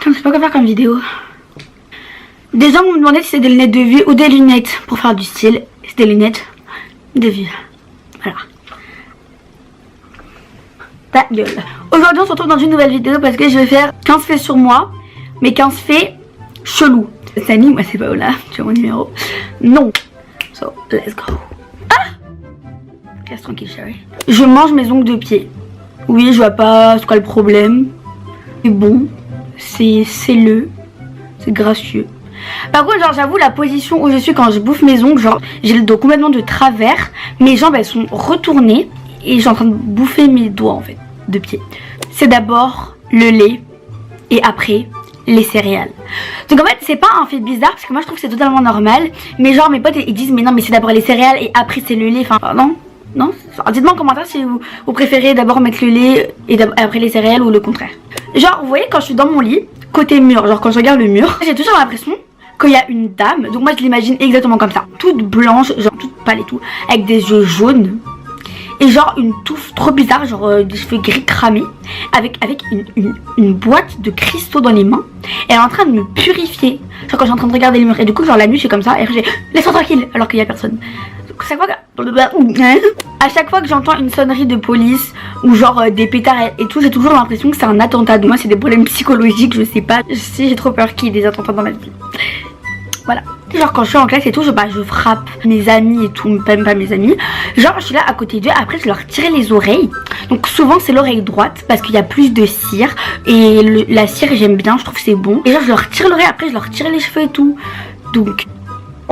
Putain, je sais pas quoi faire comme vidéo. Des gens m'ont demandé si c'est des lunettes de vue ou des lunettes pour faire du style. C'est des lunettes de vue. Voilà. Ta gueule. Aujourd'hui on se retrouve dans une nouvelle vidéo parce que je vais faire 15 faits sur moi. Mais 15 faits chelous. Salut, moi c'est Paola, tu as mon numéro. Non. So, let's go. Ah! Reste tranquille chérie. Je mange mes ongles de pied. Oui, je vois pas c'est quoi le problème. C'est bon. C'est selleux. C'est gracieux. Par contre, genre j'avoue la position où je suis quand je bouffe mes ongles, genre j'ai le dos complètement de travers. Mes jambes elles sont retournées. Et je suis en train de bouffer mes doigts en fait, de pied. C'est d'abord le lait et après les céréales. Donc en fait c'est pas un fait bizarre parce que moi je trouve que c'est totalement normal. Mais genre mes potes ils disent mais non mais c'est d'abord les céréales et après c'est le lait. Enfin non, non. Dites-moi en commentaire si vous préférez d'abord mettre le lait et après les céréales ou le contraire. Genre vous voyez quand je suis dans mon lit, côté mur, genre quand je regarde le mur, j'ai toujours l'impression qu'il y a une dame. Donc moi je l'imagine exactement comme ça. Toute blanche, genre toute pâle et tout, avec des yeux jaunes. Et genre une touffe trop bizarre, genre des cheveux gris cramés, avec une boîte de cristaux dans les mains. Elle est en train de me purifier, genre quand je suis en train de regarder les murs. Et du coup genre la nuit je suis comme ça et j'ai laisse-moi tranquille alors qu'il n'y a personne. À chaque fois que j'entends une sonnerie de police ou genre des pétards et tout, j'ai toujours l'impression que c'est un attentat. Donc moi c'est des problèmes psychologiques, je sais pas. Si j'ai trop peur qu'il y ait des attentats dans ma vie. Voilà. Genre quand je suis en classe et tout, je frappe mes amis et tout, même pas mes amis. Genre je suis là à côté d'eux, après je leur tire les oreilles. Donc souvent c'est l'oreille droite parce qu'il y a plus de cire. Et la cire j'aime bien, je trouve que c'est bon. Et genre je leur tire l'oreille, après je leur tire les cheveux et tout. Donc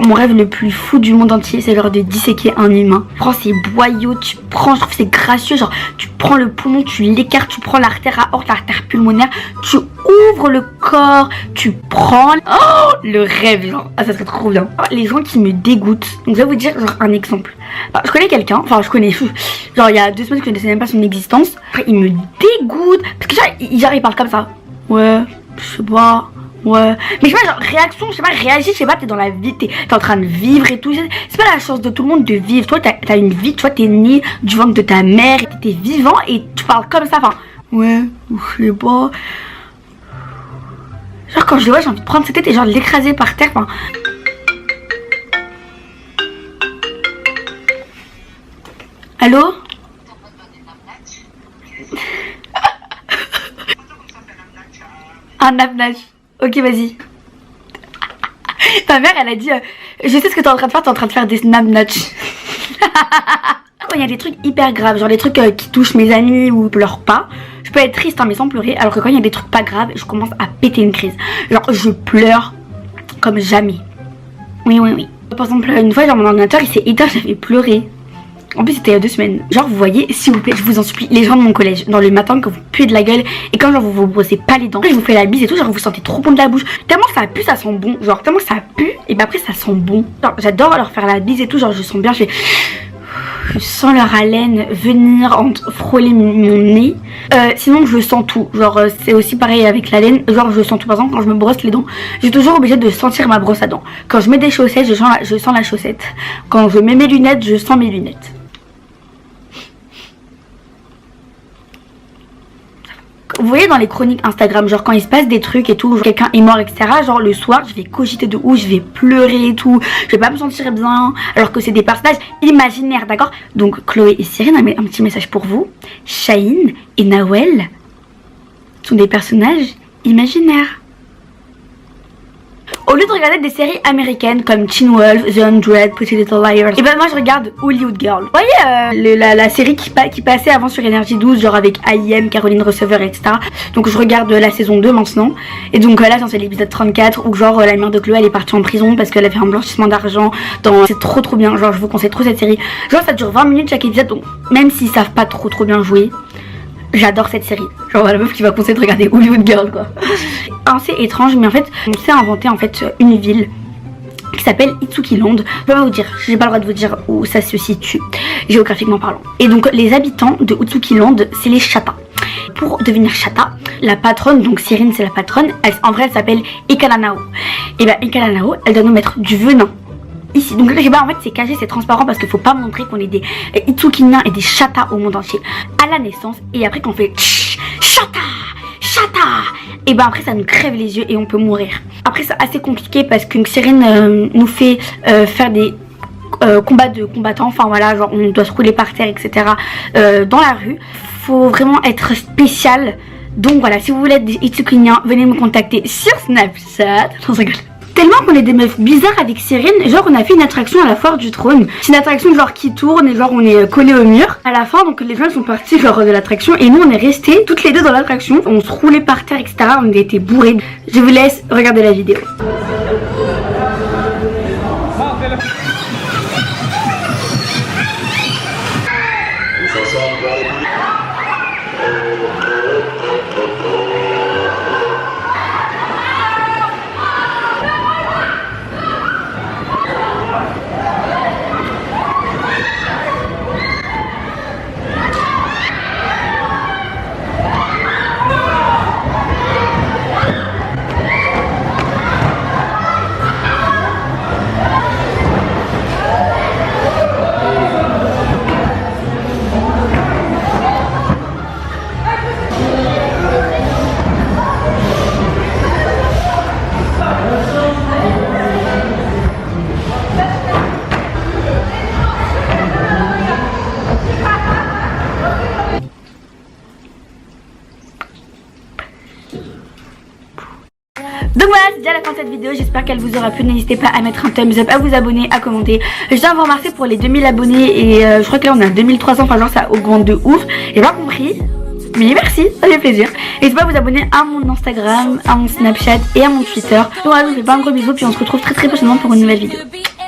mon rêve le plus fou du monde entier c'est genre de disséquer un humain. Tu prends ces boyaux, tu prends, je trouve que c'est gracieux, genre tu prends le poumon, tu l'écartes, tu prends l'artère aorte, l'artère pulmonaire, tu ouvres le corps, tu prends... Oh le rêve genre, ah ça serait trop bien. Les gens qui me dégoûtent, donc je vais vous dire genre un exemple. Alors, je connais quelqu'un, enfin je connais, genre il y a 2 semaines je connaissais même pas son existence. Après il me dégoûte, parce que genre il parle comme ça. Ouais, je sais pas... Ouais, mais je sais pas, genre réaction, je sais pas, réagis, je sais pas, t'es dans la vie, t'es en train de vivre et tout. C'est pas la chance de tout le monde de vivre. Toi, t'as une vie, toi, t'es né du ventre de ta mère, t'es vivant et tu parles comme ça. Enfin, ouais, je sais pas. Genre, quand je le vois, j'ai envie de prendre sa tête et genre de l'écraser par terre. Enfin. Allô? Un nabnage. Ok, vas-y. Ta mère, elle a dit je sais ce que t'es en train de faire, t'es en train de faire des snapnotch. Quand il y a des trucs hyper graves, genre les trucs qui touchent mes amis ou pleure pas, je peux être triste hein, mais sans pleurer. Alors que quand il y a des trucs pas graves, je commence à péter une crise. Genre je pleure comme jamais. Oui, oui, oui. Par exemple, une fois, genre mon ordinateur il s'est éteint, j'avais pleuré. En plus c'était il y a 2 semaines. Genre vous voyez, s'il vous plaît, je vous en supplie, les gens de mon collège, dans le matin quand vous puez de la gueule et quand genre vous brossez pas les dents, après je vous fais la bise et tout, genre vous sentez trop bon de la bouche. Tellement ça pue, ça sent bon. Genre tellement ça pue et ben après ça sent bon. Genre j'adore leur faire la bise et tout, genre je sens bien, je sens leur haleine venir frôler mon nez. Sinon je sens tout. Genre c'est aussi pareil avec la laine. Genre je sens tout. Par exemple quand je me brosse les dents, j'ai toujours obligé de sentir ma brosse à dents. Quand je mets des chaussettes, je sens la chaussette. Quand je mets mes lunettes, je sens mes lunettes. Vous voyez dans les chroniques Instagram, genre quand il se passe des trucs et tout, genre quelqu'un est mort etc, genre le soir je vais cogiter de ouf, je vais pleurer et tout, je vais pas me sentir bien, alors que c'est des personnages imaginaires, d'accord? Donc Chloé et Cyrine, un petit message pour vous. Shaheen et Nawel sont des personnages imaginaires. Au lieu de regarder des séries américaines comme Teen Wolf, The 100, Pretty Little Liars, et ben moi je regarde Hollywood Girl. Vous voyez la série qui passait avant sur Énergie 12, genre avec I.M, Caroline Receveur, etc. Donc je regarde la saison 2 maintenant. Et donc là j'en sais l'épisode 34 où genre la mère de Chloé elle est partie en prison parce qu'elle avait un blanchissement d'argent. C'est trop bien, genre je vous conseille trop cette série. Genre ça dure 20 minutes chaque épisode, donc même s'ils savent pas trop bien jouer, j'adore cette série. Genre la meuf qui va conseiller de regarder Hollywood Girl quoi. C'est étrange mais en fait on s'est inventé en fait une ville qui s'appelle Itsukiland. Je peux pas vous dire, j'ai pas le droit de vous dire où ça se situe géographiquement parlant. Et donc les habitants de Itsukiland c'est les Chata. Pour devenir Chata, la patronne, donc Cyrine c'est la patronne, en vrai elle s'appelle Ikalanao. Et bah Ikalanao elle doit nous mettre du venin ici. Donc là en fait c'est caché, c'est transparent parce qu'il faut pas montrer qu'on est des Itsukiniens et des Chata au monde entier à la naissance. Et après qu'on fait Chata, Chata, tata. Et ben après ça nous crève les yeux et on peut mourir. Après c'est assez compliqué parce qu'une sirène nous fait faire des combats de combattants, enfin voilà, genre on doit se rouler par terre, etc. Dans la rue. Faut vraiment être spécial. Donc voilà, si vous voulez être des Itsukuniens, venez me contacter sur Snapchat. Non, je rigole. Tellement qu'on est des meufs bizarres avec Cyrine, genre on a fait une attraction à la foire du trône. C'est une attraction genre qui tourne et genre on est collé au mur. À la fin, donc les gens sont partis genre de l'attraction et nous on est restés toutes les deux dans l'attraction. On se roulait par terre, etc. On était bourrés. Je vous laisse regarder la vidéo. Donc voilà, c'est déjà la fin de cette vidéo, j'espère qu'elle vous aura plu. N'hésitez pas à mettre un thumbs up, à vous abonner, à commenter. Je tiens à vous remercier pour les 2000 abonnés et je crois que là on a 2300, enfin genre ça augmente de ouf. J'ai pas compris, mais merci, ça fait plaisir. N'hésitez pas à vous abonner à mon Instagram, à mon Snapchat et à mon Twitter. Donc voilà, je vous fais pas un gros bisou, puis on se retrouve très prochainement pour une nouvelle vidéo.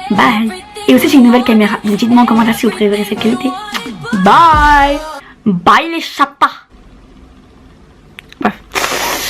Bye. Et aussi j'ai une nouvelle caméra, donc dites-moi en commentaire si vous préférez cette qualité. Bye. Bye les chapas.